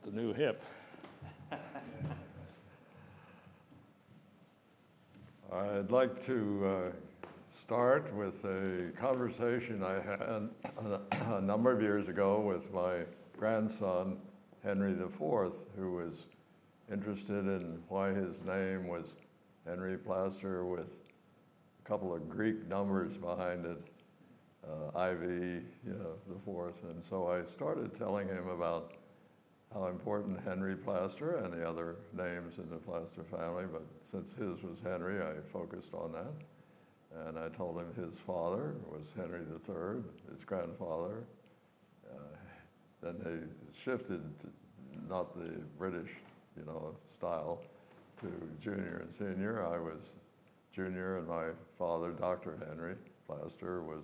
Got the new hip. I'd like to start with a conversation I had a number of years ago with my grandson, Henry IV, who was interested in why his name was Henry Plaster with a couple of Greek numbers behind it, IV, the fourth. And so I started telling him about how important Henry Plaster and the other names in the Plaster family, but since his was Henry, I focused on that. And I told him his father was Henry III, his grandfather. Then they shifted, not the British, style, to junior and senior. I was junior, and my father, Dr. Henry Plaster, was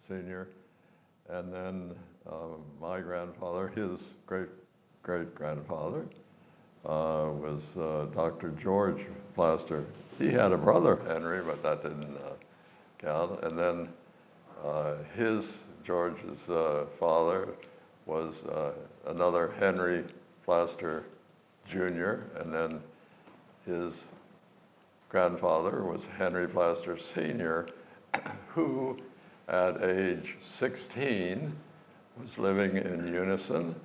senior. And then my grandfather, his great-grandfather, was Dr. George Plaster. He had a brother, Henry, but that didn't count. And then George's father was another Henry Plaster Jr., and then his grandfather was Henry Plaster Sr., who at age 16 was living in Unison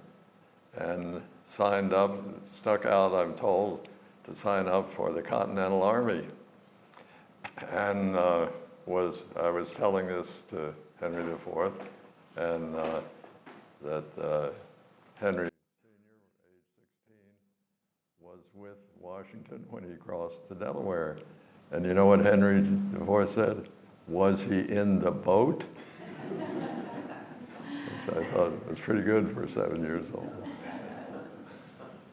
and stuck out, I'm told, to sign up for the Continental Army. And I was telling this to Henry IV, and that Henry Sr., age 16, was with Washington when he crossed the Delaware. And you know what Henry IV said? Was he in the boat? Which I thought was pretty good for 7 years old.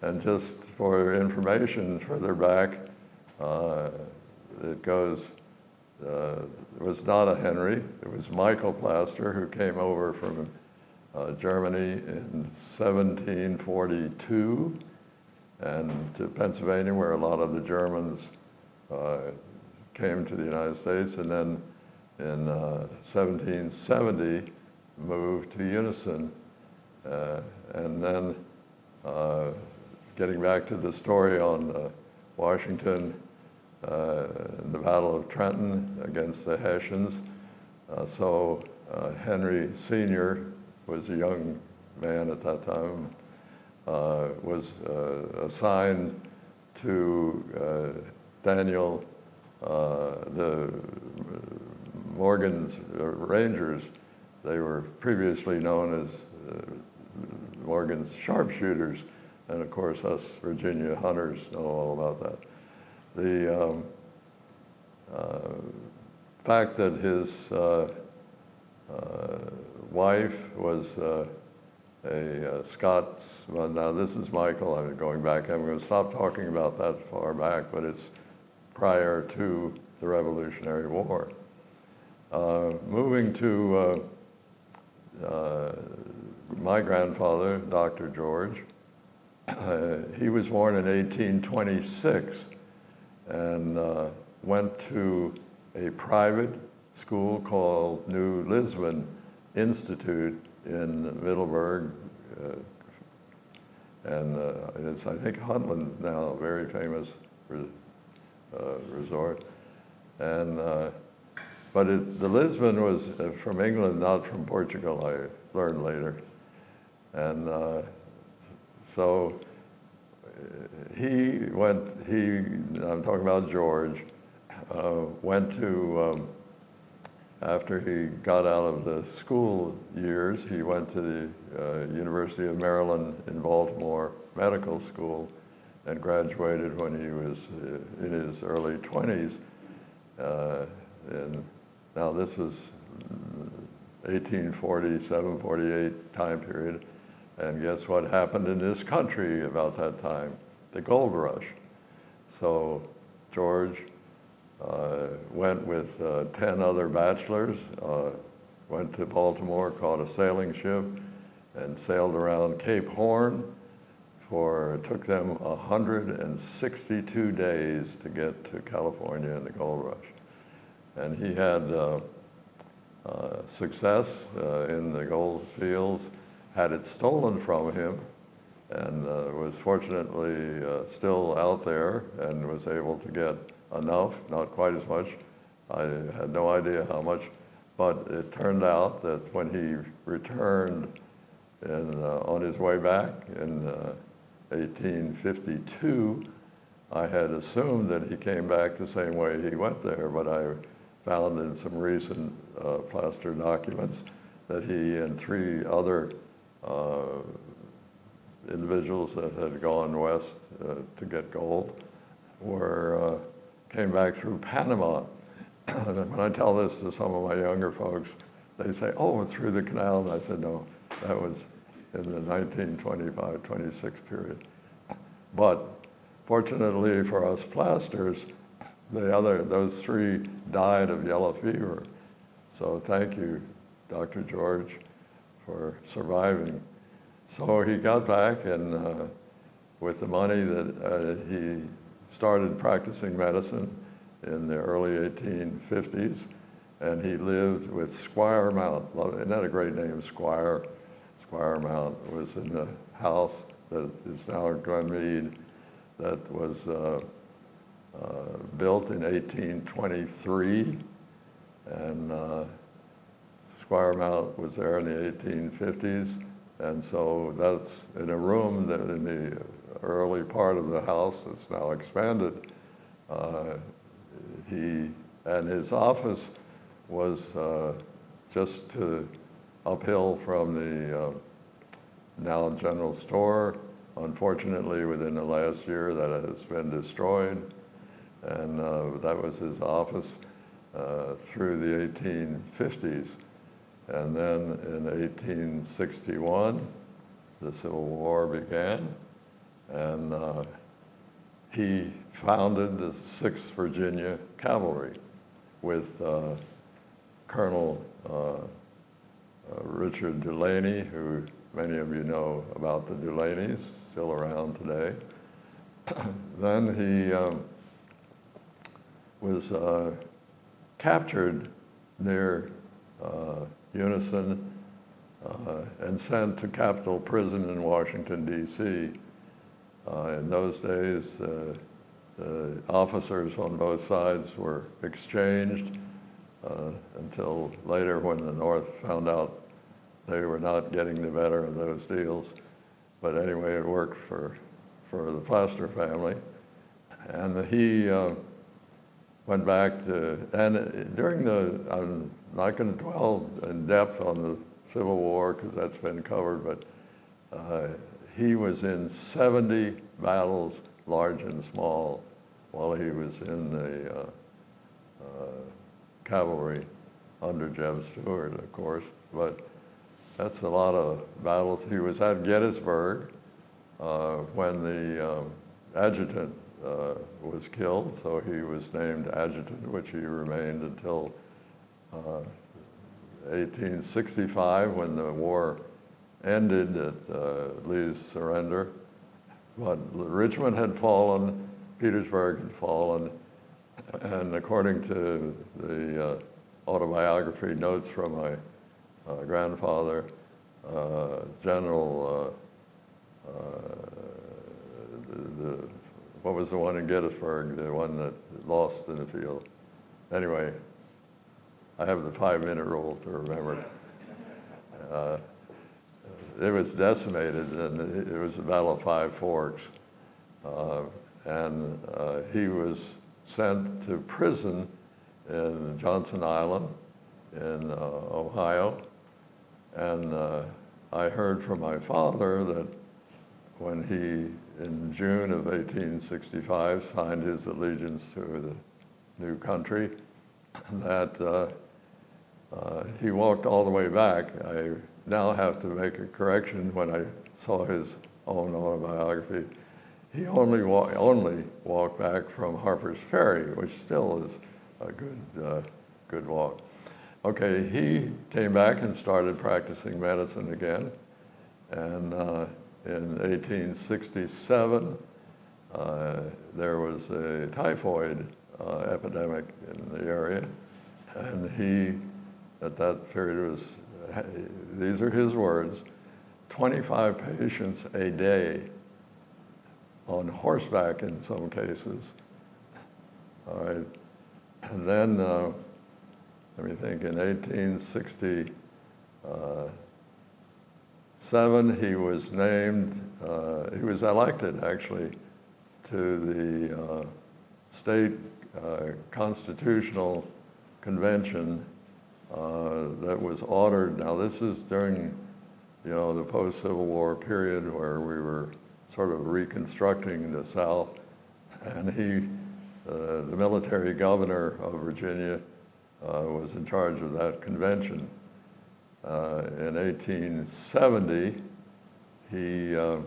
And just for information further back, it goes, it was not a Henry, it was Michael Plaster, who came over from Germany in 1742 and to Pennsylvania, where a lot of the Germans came to the United States, and then in 1770 moved to Unison. And then getting back to the story on Washington, the Battle of Trenton against the Hessians. So Henry Sr. was a young man at that time, was assigned to Daniel, the Morgan's Rangers. They were previously known as Morgan's sharpshooters, and of course us Virginia hunters know all about that. The fact that his wife was a Scots, well, now this is Michael, I'm going back, I'm going to stop talking about that far back, but it's prior to the Revolutionary War. Moving to my grandfather, Dr. George, he was born in 1826 and went to a private school called New Lisbon Institute in Middleburg, and it's, I think, Huntland now, a very famous resort. And but the Lisbon was from England, not from Portugal, I learned later. And so I'm talking about George, went to, after he got out of the school years, he went to the University of Maryland in Baltimore Medical School and graduated when he was in his early 20s. And now this was 1847, 48 time period. And guess what happened in this country about that time? The gold rush. So George went with 10 other bachelors, went to Baltimore, caught a sailing ship, and sailed around Cape Horn. It took them 162 days to get to California in the gold rush. And he had success in the gold fields, had it stolen from him, and was fortunately still out there and was able to get enough, not quite as much. I had no idea how much, but it turned out that when he returned on his way back in 1852, I had assumed that he came back the same way he went there, but I found in some recent Plaster documents that he and 3 other individuals that had gone west to get gold came back through Panama. And when I tell this to some of my younger folks, they say, "Oh, through the canal." And I said, "No, that was in the 1925-26 period." But fortunately for us Plasters, those 3 died of yellow fever. So thank you, Dr. George, for surviving. So he got back, and with the money that he started practicing medicine in the early 1850s, and he lived with Squire Mount. Isn't that a great name, Squire? Squire Mount was in the house that is now Glenmead, that was built in 1823, and Squire Mount was there in the 1850s, and so that's in a room that in the early part of the house that's now expanded. His office was just uphill from the now general store. Unfortunately, within the last year, that has been destroyed, and that was his office through the 1850s. And then in 1861, the Civil War began, and he founded the 6th Virginia Cavalry with Colonel Richard Delaney, who many of you know about the Delaneys, still around today. Then he was captured near Unison and sent to Capitol Prison in Washington, D.C. In those days, the officers on both sides were exchanged until later, when the North found out they were not getting the better of those deals. But anyway, it worked for the Plaster family. And he went back to, and during I'm not going to dwell in depth on the Civil War because that's been covered, but he was in 70 battles, large and small, while he was in the cavalry under Jeb Stuart, of course. But that's a lot of battles. He was at Gettysburg when the adjutant was killed, so he was named adjutant, which he remained until 1865, when the war ended at Lee's surrender. But Richmond had fallen, Petersburg had fallen, and according to the autobiography notes from my grandfather, General, what was the one in Gettysburg, the one that lost in the field? Anyway, I have the 5-minute rule to remember. It was decimated, and it was the Battle of Five Forks. And he was sent to prison in Johnson Island in Ohio. And I heard from my father that when he, in June of 1865, signed his allegiance to the new country, that he walked all the way back. I now have to make a correction. When I saw his own autobiography, he only walked back from Harper's Ferry, which still is a good walk. Okay, he came back and started practicing medicine again, and in 1867, there was a typhoid epidemic in the area, and he, at that period, these are his words, 25 patients a day on horseback in some cases. All right, and then, let me think, in 1867, he was named, he was elected actually to the state constitutional convention that was ordered. Now this is during, the post-Civil War period where we were sort of reconstructing the South, and he, the military governor of Virginia, was in charge of that convention. In 1870, he, let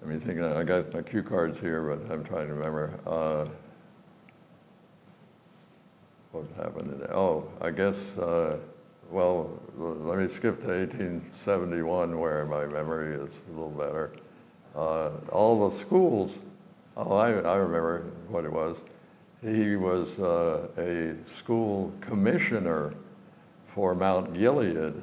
me think, I got my cue cards here, but I'm trying to remember. What happened today? Oh, I guess, well, let me skip to 1871 where my memory is a little better. All the schools, I remember what it was. He was a school commissioner for Mount Gilead,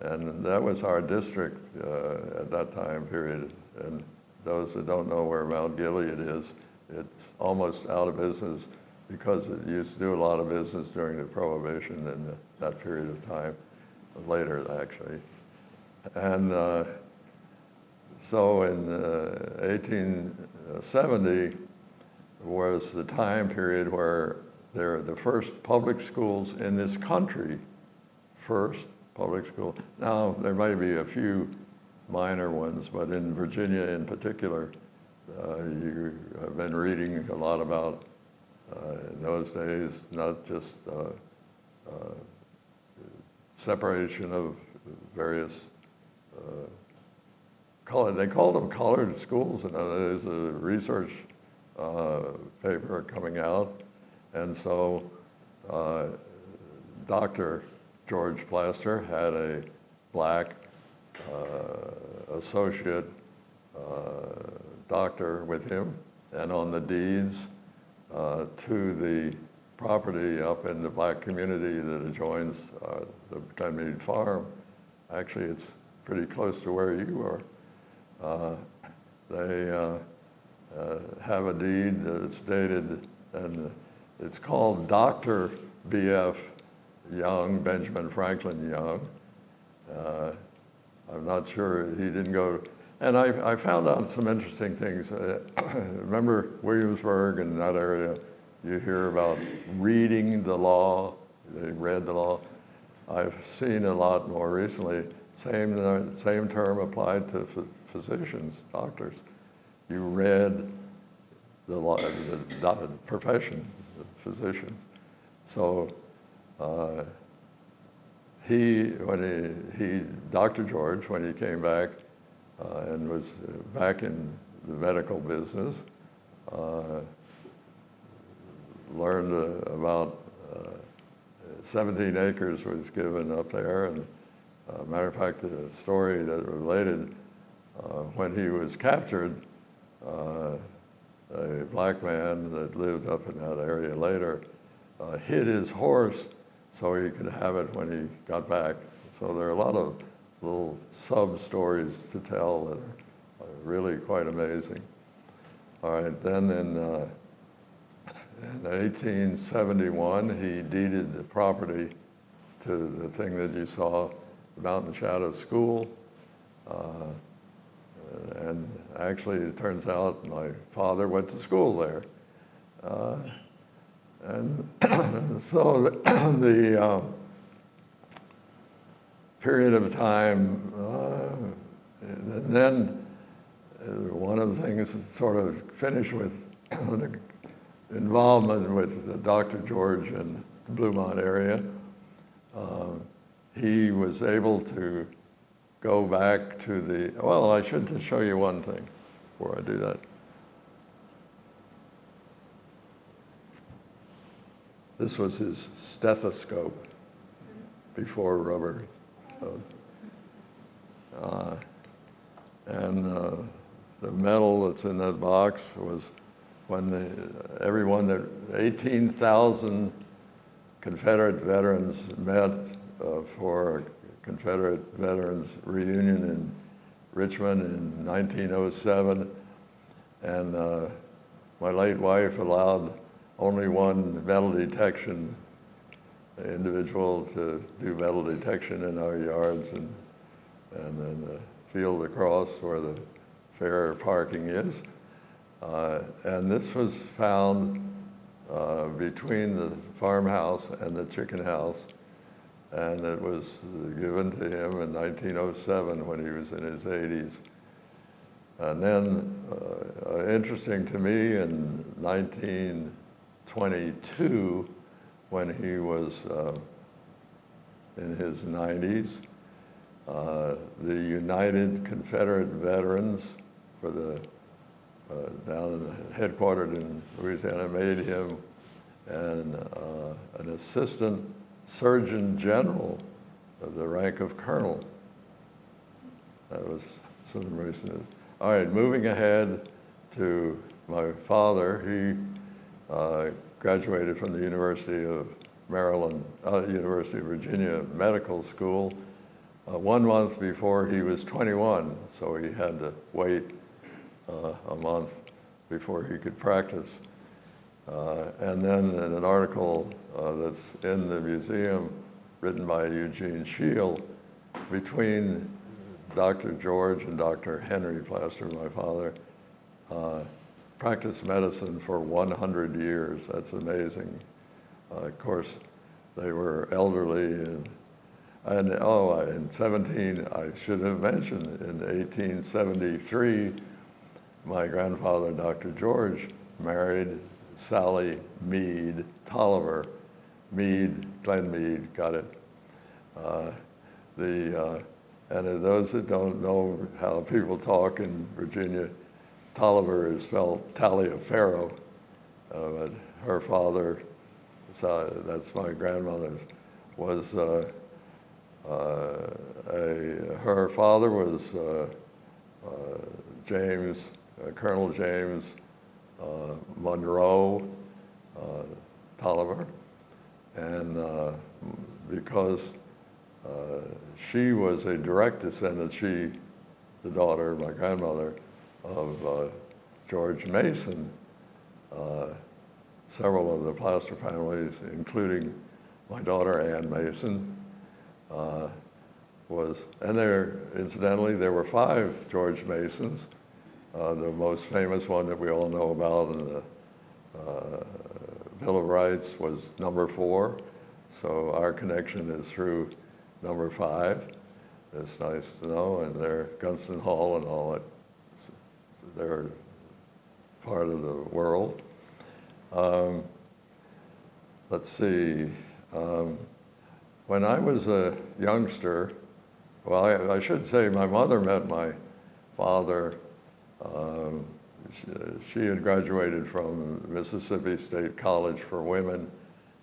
and that was our district at that time period. And those that don't know where Mount Gilead is, it's almost out of business because it used to do a lot of business during the Prohibition in that period of time, later actually. And so in 1870 was the time period where there were the first public schools in this country, first public school. Now, there may be a few minor ones, but in Virginia in particular, you have been reading a lot about in those days, not just separation of various they called them colored schools, and there's a research paper coming out, and so Dr. George Plaster had a black associate doctor with him, and on the deeds to the property up in the black community that adjoins the Glenmead Farm. Actually, it's pretty close to where you are. They have a deed that's dated, and it's called Dr. B.F. Young, Benjamin Franklin Young. I'm not sure he didn't go, and I found out some interesting things. Remember Williamsburg and that area, you hear about reading the law, they read the law. I've seen a lot more recently, same term applied to physicians, doctors. You read the law, the profession, the physicians. So Dr. George, when he came back and was back in the medical business, learned about 17 acres was given up there, and matter of fact, the story that related, when he was captured, a black man that lived up in that area later hid his horse so he could have it when he got back. So there are a lot of little sub-stories to tell that are really quite amazing. All right, then in 1871, he deeded the property to the thing that you saw, the Mountain Shadow School. And actually, it turns out my father went to school there. And so the period of time, and then one of the things that sort of finished with the involvement with Dr. George in the Bluemont area. He was able to go back to the, well, I should just show you one thing before I do that. This was his stethoscope before rubber. And the metal that's in that box was when everyone that 18,000 Confederate veterans met for a Confederate Veterans Reunion in Richmond in 1907, and my late wife allowed only one metal detection individual to do metal detection in our yards and then the field across where the fair parking is. And this was found between the farmhouse and the chicken house, and it was given to him in 1907 when he was in his 80s. And then, interesting to me, in 1922, when he was in his 90s, the United Confederate Veterans for the down headquartered in Louisiana made him an assistant surgeon general of the rank of colonel. That was some recent. All right, moving ahead to my father, he graduated from the University of Maryland, University of Virginia Medical School 1 month before he was 21, so he had to wait a month before he could practice. And then in an article that's in the museum, written by Eugene Shield, between Dr. George and Dr. Henry Plaster, my father, practiced medicine for 100 years. That's amazing. Of course, they were elderly, and in 17, I should have mentioned, in 1873, my grandfather, Dr. George, married Sally Meade Tolliver. Meade, Glenn Meade, got it. And those that don't know how people talk in Virginia, Tolliver is spelled Taliaferro, but her father, that's my grandmother's, was her father was James, Colonel James Monroe Tolliver, and because she was a direct descendant, the daughter, my grandmother, of George Mason, several of the Plaster families, including my daughter Ann Mason, incidentally, there were 5 George Masons. The most famous one that we all know about in the Bill of Rights was number 4. So our connection is through number 5. It's nice to know, and they're Gunston Hall and all that. They're part of the world. Let's see. When I was a youngster, well, I should say my mother met my father. She had graduated from Mississippi State College for Women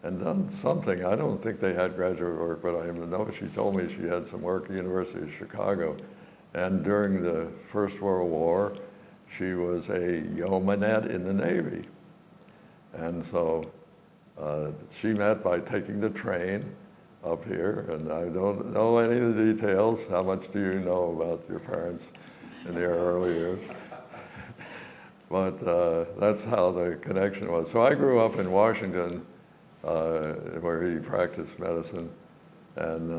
and done something. I don't think they had graduate work, but I know she told me she had some work at the University of Chicago. And during the First World War, she was a yeomanette in the Navy. And so she met by taking the train up here, and I don't know any of the details. How much do you know about your parents in their early years? But that's how the connection was. So I grew up in Washington, where he practiced medicine, and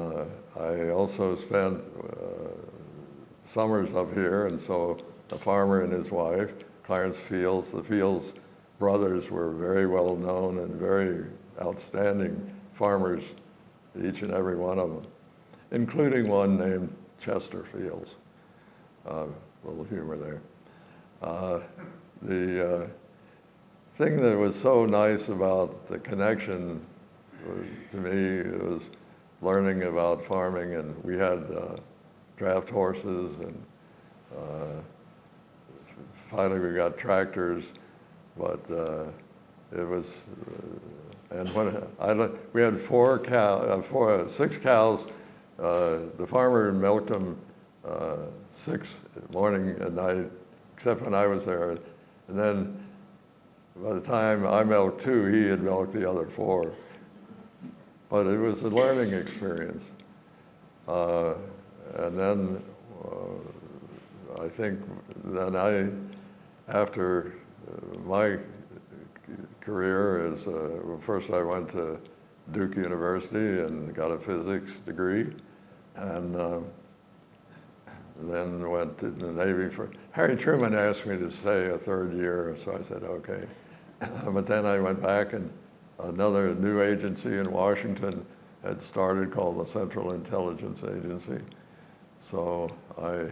I also spent summers up here, and so a farmer and his wife, Clarence Fields, the Fields brothers were very well known and very outstanding farmers, each and every one of them, including one named Chester Fields. A little humor there. The thing that was so nice about the connection to me, it was learning about farming, and we had draft horses, and finally we got tractors, but it was, and when we had 6 cows, the farmer milked them 6 morning and night, except when I was there. And then by the time I milked 2, he had milked the other 4. But it was a learning experience. And then I think then after my career is, first I went to Duke University and got a physics degree, and then went to the Navy for, Harry Truman asked me to stay a third year, so I said, okay. But then I went back, and another new agency in Washington had started called the Central Intelligence Agency. So I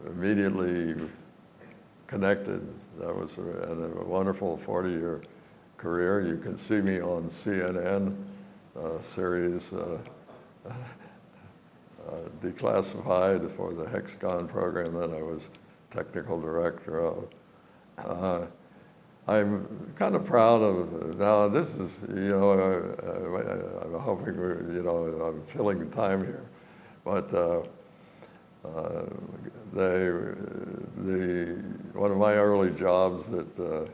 immediately connected. That was a wonderful 40-year career. You can see me on CNN series Declassified for the Hexagon program that I was technical director of. I'm kind of proud of, now this is, I'm hoping, I'm filling the time here, but one of my early jobs that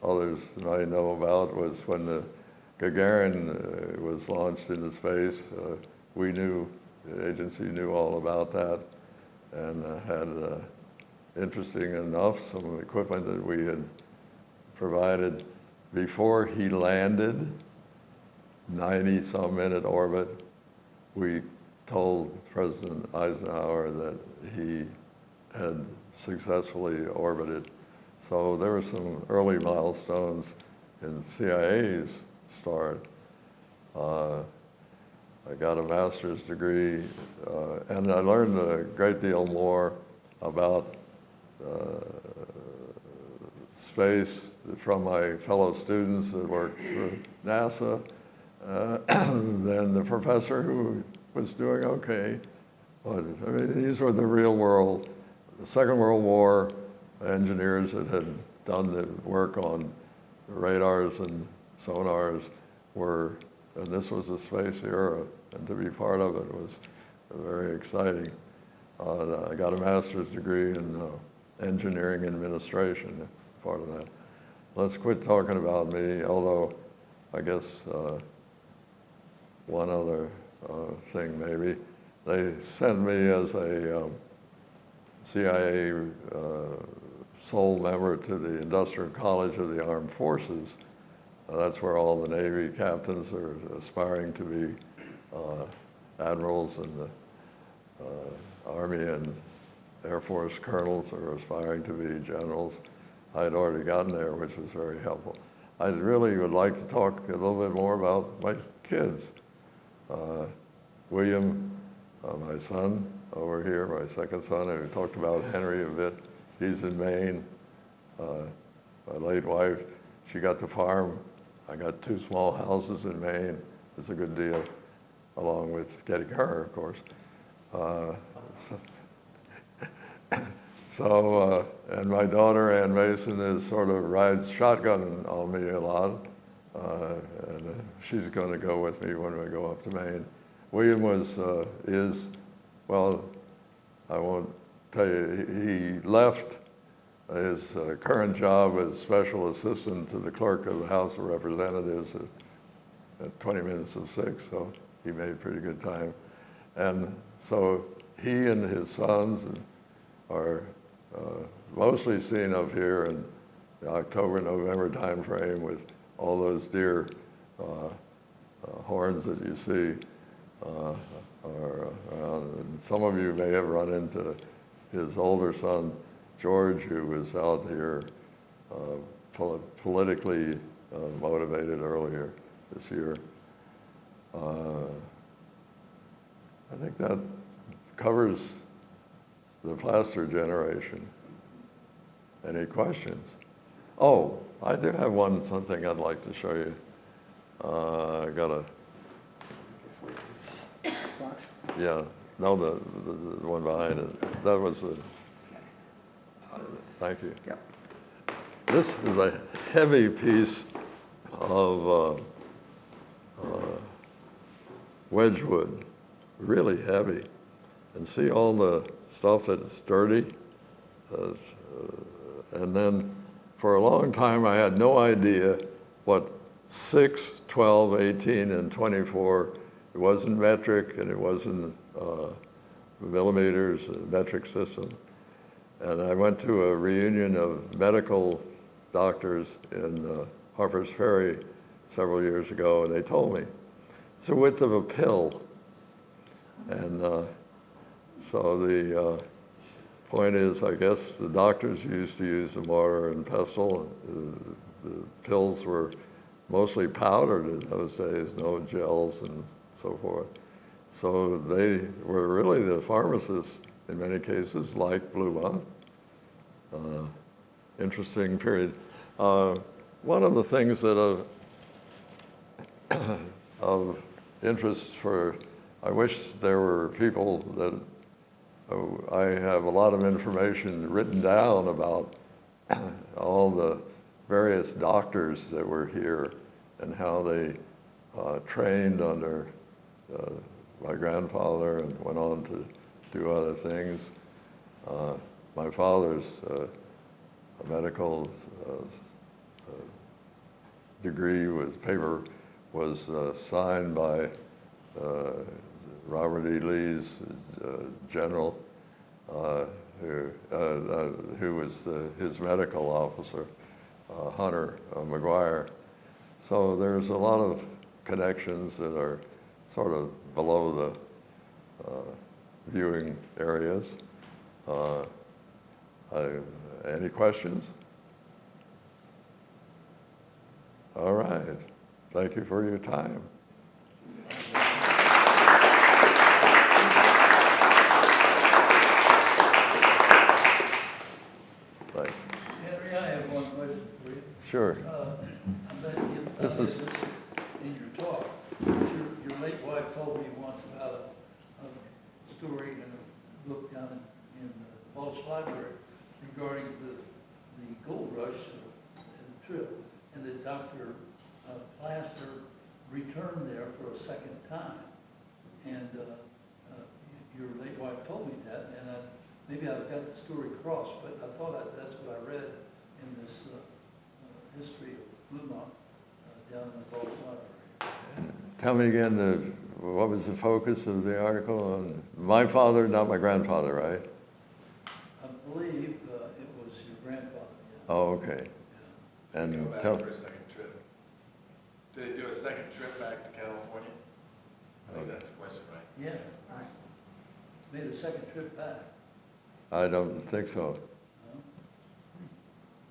others and I know about was when the Gagarin was launched into space. The agency knew all about that, and had, interesting enough, some equipment that we had provided before he landed, 90-some minute orbit. We told President Eisenhower that he had successfully orbited. So there were some early milestones in CIA's start. I got a master's degree, and I learned a great deal more about space from my fellow students that worked for NASA than the professor who was doing okay. But I mean, these were the real world, the Second World War engineers that had done the work on radars and sonars were, and this was the space era, and to be part of it was very exciting. I got a master's degree in engineering administration, part of that. Let's quit talking about me, although I guess one other thing maybe. They sent me as a CIA sole member to the Industrial College of the Armed Forces. That's where all the Navy captains are aspiring to be admirals, and the Army and Air Force colonels are aspiring to be generals. I had already gotten there, which was very helpful. I really would like to talk a little bit more about my kids. William, my son over here, my second son, I talked about Henry a bit. He's in Maine. My late wife, she got the farm. I got 2 small houses in Maine. It's a good deal, along with getting her, of course. And my daughter, Ann Mason, is sort of rides shotgun on me a lot. And she's going to go with me when we go up to Maine. William well, I won't tell you, he left his current job as special assistant to the clerk of the House of Representatives at 20 minutes of 6, so he made pretty good time. And so he and his sons are mostly seen up here in the October, November time frame with all those deer horns that you see are around. And some of you may have run into his older son, George, who was out here politically motivated earlier this year. I think that covers the Plaster generation. Any questions? Oh, I do have something I'd like to show you. I got a, yeah, no, the one behind it. That was the, thank you. Yep. This is a heavy piece of Wedgwood, really heavy. And see all the stuff that's dirty? And then for a long time, I had no idea what 6, 12, 18, and 24 it wasn't metric and it wasn't millimeters, metric system. And I went to a reunion of medical doctors in Harper's Ferry several years ago, and they told me, it's the width of a pill. And so the point is, I guess the doctors used to use the mortar and pestle. The pills were mostly powdered in those days, no gels and so forth. So they were really the pharmacists in many cases, like Bluemont. Interesting period. One of the things that of interest for, I wish there were people that, I have a lot of information written down about all the various doctors that were here and how they trained under my grandfather and went on to do other things. My father's medical degree was signed by Robert E. Lee's general, who was his medical officer, Hunter McGuire. So there's a lot of connections that are sort of below the viewing areas. Any questions? All right. Thank you for your time. Thanks. Henry, I have one question for you. Sure. This is in your talk. Your late wife told me once about a story in a book down in the Balch Library regarding the gold rush and the trip, and that Dr. Plaster returned there for a second time. And your late wife told me that, and maybe I've got the story crossed, but I thought that's what I read in this history of Bluemont down in the Balch Library. Tell me again, what was the focus of the article on my father, not my grandfather, right? I believe it was your grandfather. Yeah. Oh, okay. Yeah. And go back for a second trip. Did they do a second trip back to California? I think that's the question, right? Yeah. Made a second trip back. I don't think so. No?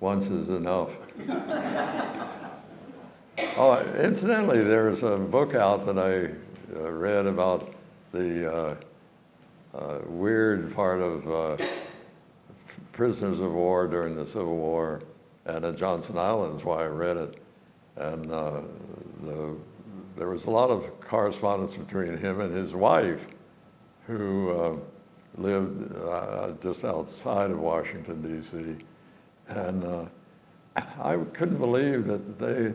Once is enough. Oh, incidentally, there's a book out that I read about the weird part of prisoners of war during the Civil War, and at Johnson Island is why I read it. And there was a lot of correspondence between him and his wife, who lived just outside of Washington, D.C. And I couldn't believe that they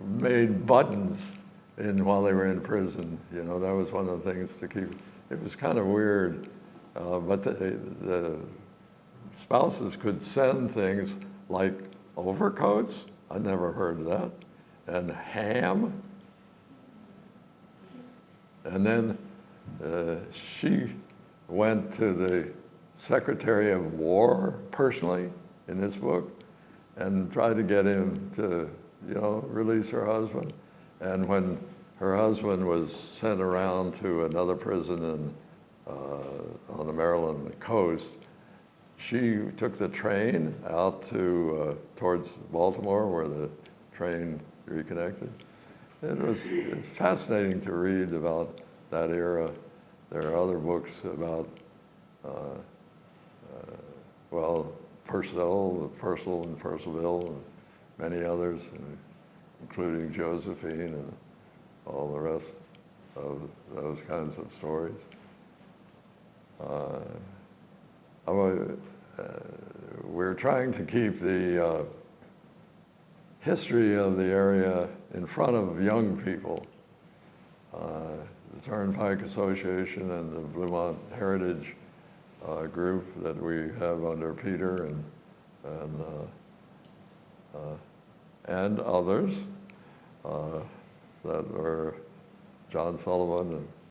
made buttons while they were in prison. You know, that was one of the things to keep. It was kind of weird, but the spouses could send things like overcoats. I never heard of that, and ham. And then she went to the Secretary of War personally in this book and tried to get him to, release her husband. And when her husband was sent around to another prison on the Maryland coast, she took the train out to towards Baltimore, where the train reconnected. It was fascinating to read about that era. There are other books about, Purcell and Percival, and many others, including Josephine and all the rest of those kinds of stories. We're trying to keep the history of the area in front of young people. The Turnpike Association and the Bluemont Heritage group that we have under Peter and others that are John Sullivan and